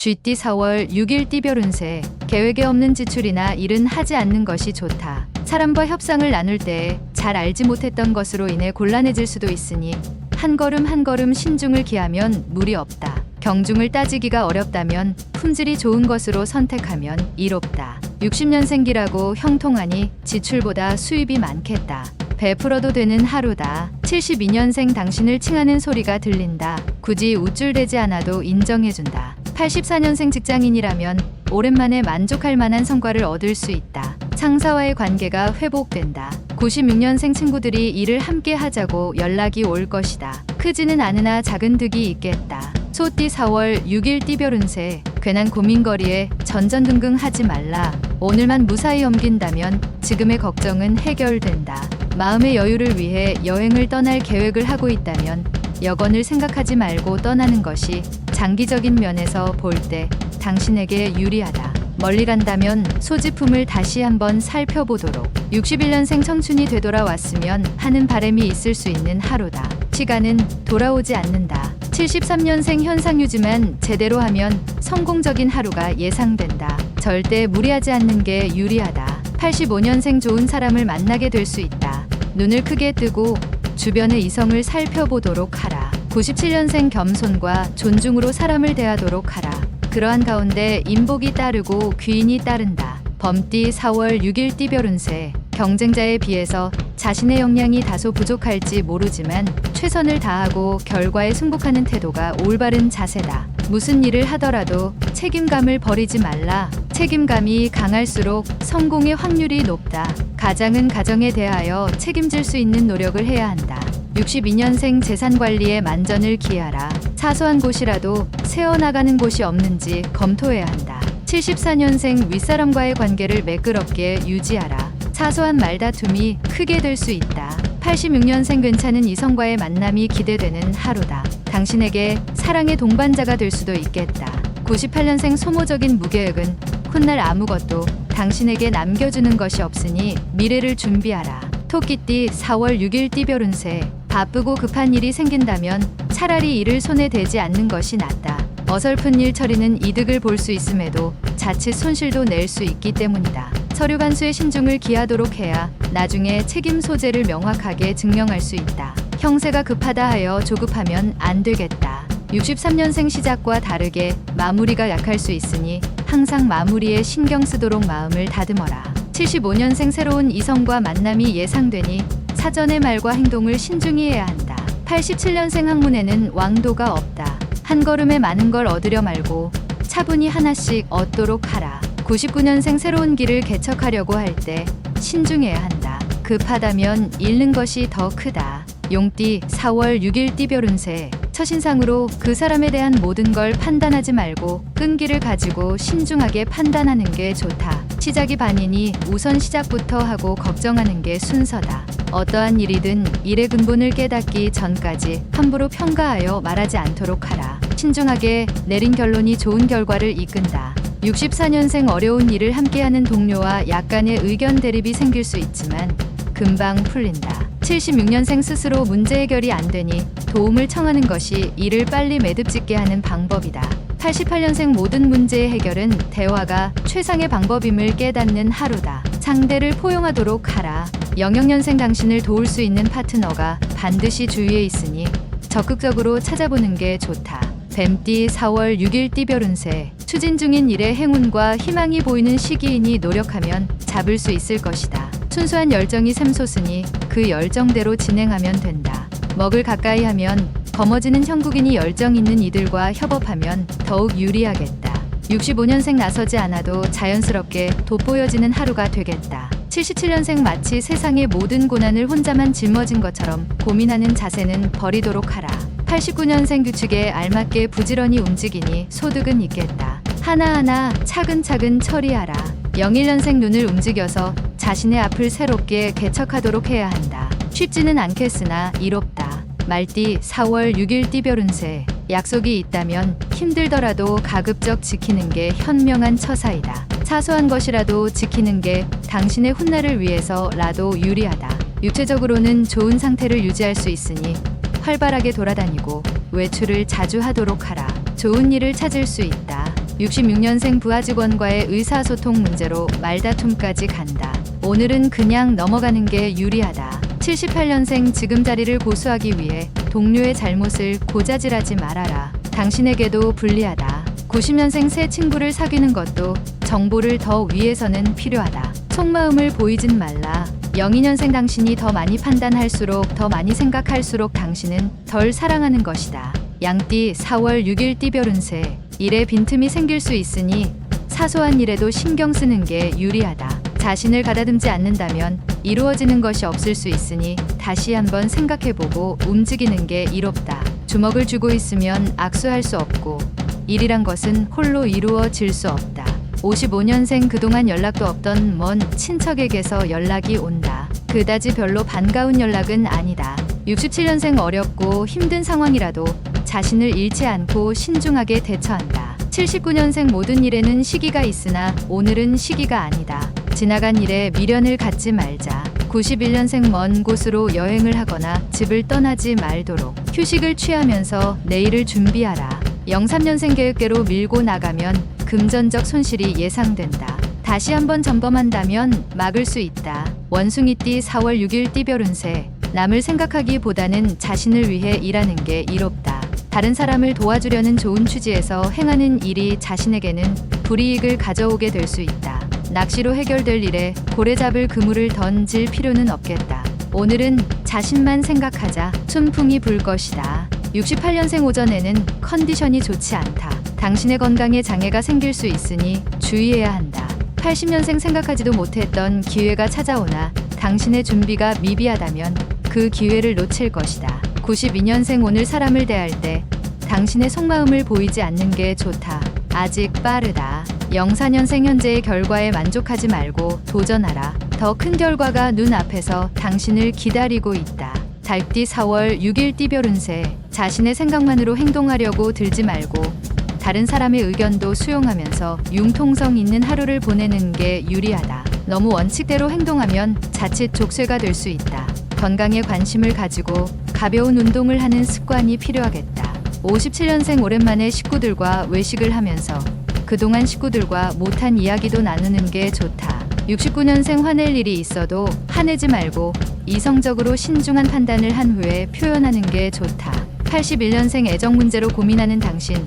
쥐띠 4월 6일 띠별 운세. 계획에 없는 지출이나 일은 하지 않는 것이 좋다. 사람과 협상을 나눌 때 잘 알지 못했던 것으로 인해 곤란해질 수도 있으니 한 걸음 한 걸음 신중을 기하면 무리 없다. 경중을 따지기가 어렵다면 품질이 좋은 것으로 선택하면 이롭다. 60년생기라고 형통하니 지출보다 수입이 많겠다. 베풀어도 되는 하루다. 72년생 당신을 칭하는 소리가 들린다. 굳이 우쭐대지 않아도 인정해준다. 84년생 직장인이라면 오랜만에 만족할 만한 성과를 얻을 수 있다. 상사와의 관계가 회복된다. 96년생 친구들이 일을 함께 하자고 연락이 올 것이다. 크지는 않으나 작은 득이 있겠다. 소띠 4월 6일 띠별 운세. 괜한 고민거리에 전전긍긍하지 말라. 오늘만 무사히 넘긴다면 지금의 걱정은 해결된다. 마음의 여유를 위해 여행을 떠날 계획을 하고 있다면 여건을 생각하지 말고 떠나는 것이 장기적인 면에서 볼 때 당신에게 유리하다. 멀리 간다면 소지품을 다시 한번 살펴보도록. 61년생 청춘이 되돌아왔으면 하는 바람이 있을 수 있는 하루다. 시간은 돌아오지 않는다. 73년생 현상유지만 제대로 하면 성공적인 하루가 예상된다. 절대 무리하지 않는 게 유리하다. 85년생 좋은 사람을 만나게 될 수 있다. 눈을 크게 뜨고 주변의 이성을 살펴보도록 하라. 97년생 겸손과 존중으로 사람을 대하도록 하라. 그러한 가운데 인복이 따르고 귀인이 따른다. 범띠 4월 6일 띠별 운세. 경쟁자에 비해서 자신의 역량이 다소 부족할지 모르지만 최선을 다하고 결과에 승복하는 태도가 올바른 자세다. 무슨 일을 하더라도 책임감을 버리지 말라. 책임감이 강할수록 성공의 확률이 높다. 가장은 가정에 대하여 책임질 수 있는 노력을 해야 한다. 62년생 재산 관리에 만전을 기하라. 사소한 곳이라도 새어나가는 곳이 없는지 검토해야 한다. 74년생 윗사람과의 관계를 매끄럽게 유지하라. 사소한 말다툼이 크게 될 수 있다. 86년생 괜찮은 이성과의 만남이 기대되는 하루다. 당신에게 사랑의 동반자가 될 수도 있겠다. 98년생 소모적인 무계획은 훗날 아무것도 당신에게 남겨주는 것이 없으니 미래를 준비하라. 토끼띠 4월 6일 띠별 운세. 바쁘고 급한 일이 생긴다면 차라리 일을 손에 대지 않는 것이 낫다. 어설픈 일 처리는 이득을 볼 수 있음에도 자칫 손실도 낼 수 있기 때문이다. 서류 간수에 신중을 기하도록 해야 나중에 책임 소재를 명확하게 증명할 수 있다. 형세가 급하다 하여 조급하면 안 되겠다. 63년생 시작과 다르게 마무리가 약할 수 있으니 항상 마무리에 신경 쓰도록 마음을 다듬어라. 75년생 새로운 이성과 만남이 예상되니 사전의 말과 행동을 신중히 해야 한다. 87년생 학문에는 왕도가 없다. 한 걸음에 많은 걸 얻으려 말고 차분히 하나씩 얻도록 하라. 99년생 새로운 길을 개척하려고 할 때 신중해야 한다. 급하다면 잃는 것이 더 크다. 용띠 4월 6일 띠별 운세. 첫인상으로 그 사람에 대한 모든 걸 판단하지 말고 끈기를 가지고 신중하게 판단하는 게 좋다. 시작이 반이니 우선 시작부터 하고 걱정하는 게 순서다. 어떠한 일이든 일의 근본을 깨닫기 전까지 함부로 평가하여 말하지 않도록 하라. 신중하게 내린 결론이 좋은 결과를 이끈다. 64년생 어려운 일을 함께하는 동료와 약간의 의견 대립이 생길 수 있지만 금방 풀린다. 76년생 스스로 문제 해결이 안 되니 도움을 청하는 것이 일을 빨리 매듭짓게 하는 방법이다. 88년생 모든 문제의 해결은 대화가 최상의 방법임을 깨닫는 하루다. 상대를 포용하도록 하라. 00년생 당신을 도울 수 있는 파트너가 반드시 주위에 있으니 적극적으로 찾아보는 게 좋다. 뱀띠 4월 6일 띠별 운세. 추진 중인 일에 행운과 희망이 보이는 시기이니 노력하면 잡을 수 있을 것이다. 순수한 열정이 샘솟으니 그 열정대로 진행하면 된다. 먹을 가까이 하면 검어지는 형국이니 열정 있는 이들과 협업하면 더욱 유리하겠다. 65년생 나서지 않아도 자연스럽게 돋보여지는 하루가 되겠다. 77년생 마치 세상의 모든 고난을 혼자만 짊어진 것처럼 고민하는 자세는 버리도록 하라. 89년생 규칙에 알맞게 부지런히 움직이니 소득은 있겠다. 하나하나 차근차근 처리하라. 01년생 눈을 움직여서 자신의 앞을 새롭게 개척하도록 해야 한다. 쉽지는 않겠으나 이롭다. 말띠 4월 6일 띠별 운세. 약속이 있다면 힘들더라도 가급적 지키는 게 현명한 처사이다. 사소한 것이라도 지키는 게 당신의 훗날을 위해서라도 유리하다. 육체적으로는 좋은 상태를 유지할 수 있으니 활발하게 돌아다니고 외출을 자주 하도록 하라. 좋은 일을 찾을 수 있다. 66년생 부하 직원과의 의사소통 문제로 말다툼까지 간다. 오늘은 그냥 넘어가는 게 유리하다. 78년생 지금 자리를 고수하기 위해 동료의 잘못을 고자질하지 말아라. 당신에게도 불리하다. 90년생 새 친구를 사귀는 것도 정보를 더 위해서는 필요하다. 속마음을 보이진 말라. 02년생 당신이 더 많이 판단할수록 더 많이 생각할수록 당신은 덜 사랑하는 것이다. 양띠 4월 6일 띠별 운세. 일에 빈틈이 생길 수 있으니 사소한 일에도 신경 쓰는 게 유리하다. 자신을 가다듬지 않는다면 이루어지는 것이 없을 수 있으니 다시 한번 생각해보고 움직이는 게 이롭다. 주먹을 쥐고 있으면 악수할 수 없고 일이란 것은 홀로 이루어질 수 없다. 55년생 그동안 연락도 없던 먼 친척에게서 연락이 온다. 그다지 별로 반가운 연락은 아니다. 67년생 어렵고 힘든 상황이라도 자신을 잃지 않고 신중하게 대처한다. 79년생 모든 일에는 시기가 있으나 오늘은 시기가 아니다. 지나간 일에 미련을 갖지 말자. 91년생 먼 곳으로 여행을 하거나 집을 떠나지 말도록. 휴식을 취하면서 내일을 준비하라. 03년생 계획대로 밀고 나가면 금전적 손실이 예상된다. 다시 한번 점검한다면 막을 수 있다. 원숭이띠 4월 6일 띠별 운세. 남을 생각하기보다는 자신을 위해 일하는 게 이롭다. 다른 사람을 도와주려는 좋은 취지에서 행하는 일이 자신에게는 불이익을 가져오게 될 수 있다. 낚시로 해결될 일에 고래 잡을 그물을 던질 필요는 없겠다. 오늘은 자신만 생각하자. 순풍이 불 것이다. 68년생 오전에는 컨디션이 좋지 않다. 당신의 건강에 장애가 생길 수 있으니 주의해야 한다. 80년생 생각하지도 못했던 기회가 찾아오나 당신의 준비가 미비하다면 그 기회를 놓칠 것이다. 92년생 오늘 사람을 대할 때 당신의 속마음을 보이지 않는 게 좋다. 아직 빠르다. 04년생 현재의 결과에 만족하지 말고 도전하라. 더 큰 결과가 눈앞에서 당신을 기다리고 있다. 달띠 4월 6일 띠별 운세. 자신의 생각만으로 행동하려고 들지 말고 다른 사람의 의견도 수용하면서 융통성 있는 하루를 보내는 게 유리하다. 너무 원칙대로 행동하면 자칫 족쇄가 될 수 있다. 건강에 관심을 가지고 가벼운 운동을 하는 습관이 필요하겠다. 57년생 오랜만에 식구들과 외식을 하면서 그동안 식구들과 못한 이야기도 나누는 게 좋다. 69년생 화낼 일이 있어도 화내지 말고 이성적으로 신중한 판단을 한 후에 표현하는 게 좋다. 81년생 애정 문제로 고민하는 당신.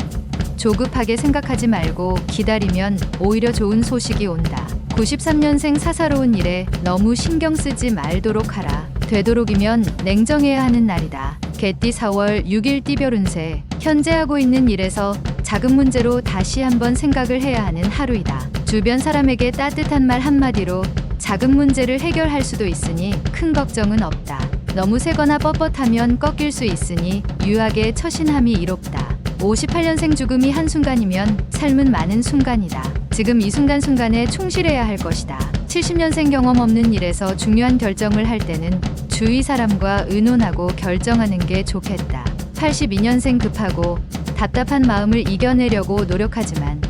조급하게 생각하지 말고 기다리면 오히려 좋은 소식이 온다. 93년생 사사로운 일에 너무 신경 쓰지 말도록 하라. 되도록이면 냉정해야 하는 날이다. 개띠 4월 6일 띠별 운세. 현재 하고 있는 일에서 작은 문제로 다시 한번 생각을 해야 하는 하루이다. 주변 사람에게 따뜻한 말 한마디로 작은 문제를 해결할 수도 있으니 큰 걱정은 없다. 너무 세거나 뻣뻣하면 꺾일 수 있으니 유하게 처신함이 이롭다. 58년생 죽음이 한순간이면 삶은 많은 순간이다. 지금 이 순간순간에 충실해야 할 것이다. 70년생 경험 없는 일에서 중요한 결정을 할 때는 주위 사람과 의논하고 결정하는 게 좋겠다. 82년생 급하고 답답한 마음을 이겨내려고 노력하지만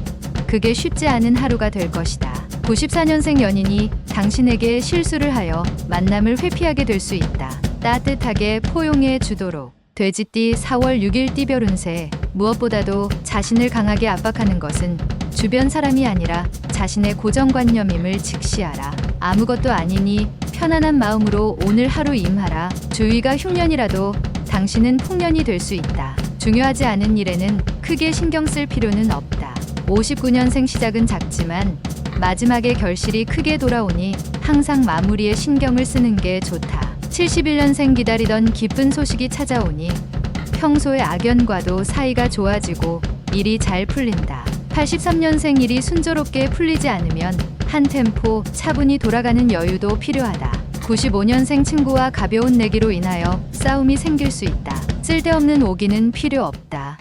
그게 쉽지 않은 하루가 될 것이다. 94년생 연인이 당신에게 실수를 하여 만남을 회피하게 될 수 있다. 따뜻하게 포용해 주도록. 돼지띠 4월 6일 띠별 운세. 무엇보다도 자신을 강하게 압박하는 것은 주변 사람이 아니라 자신의 고정관념임을 직시하라. 아무것도 아니니 편안한 마음으로 오늘 하루 임하라. 주위가 흉년이라도 당신은 풍년이 될 수 있다. 중요하지 않은 일에는 크게 신경 쓸 필요는 없다. 59년생 시작은 작지만 마지막에 결실이 크게 돌아오니 항상 마무리에 신경을 쓰는 게 좋다. 71년생 기다리던 기쁜 소식이 찾아오니 평소의 악연과도 사이가 좋아지고 일이 잘 풀린다. 83년생 일이 순조롭게 풀리지 않으면 한 템포 차분히 돌아가는 여유도 필요하다. 95년생 친구와 가벼운 내기로 인하여 싸움이 생길 수 있다. 쓸데없는 오기는 필요 없다.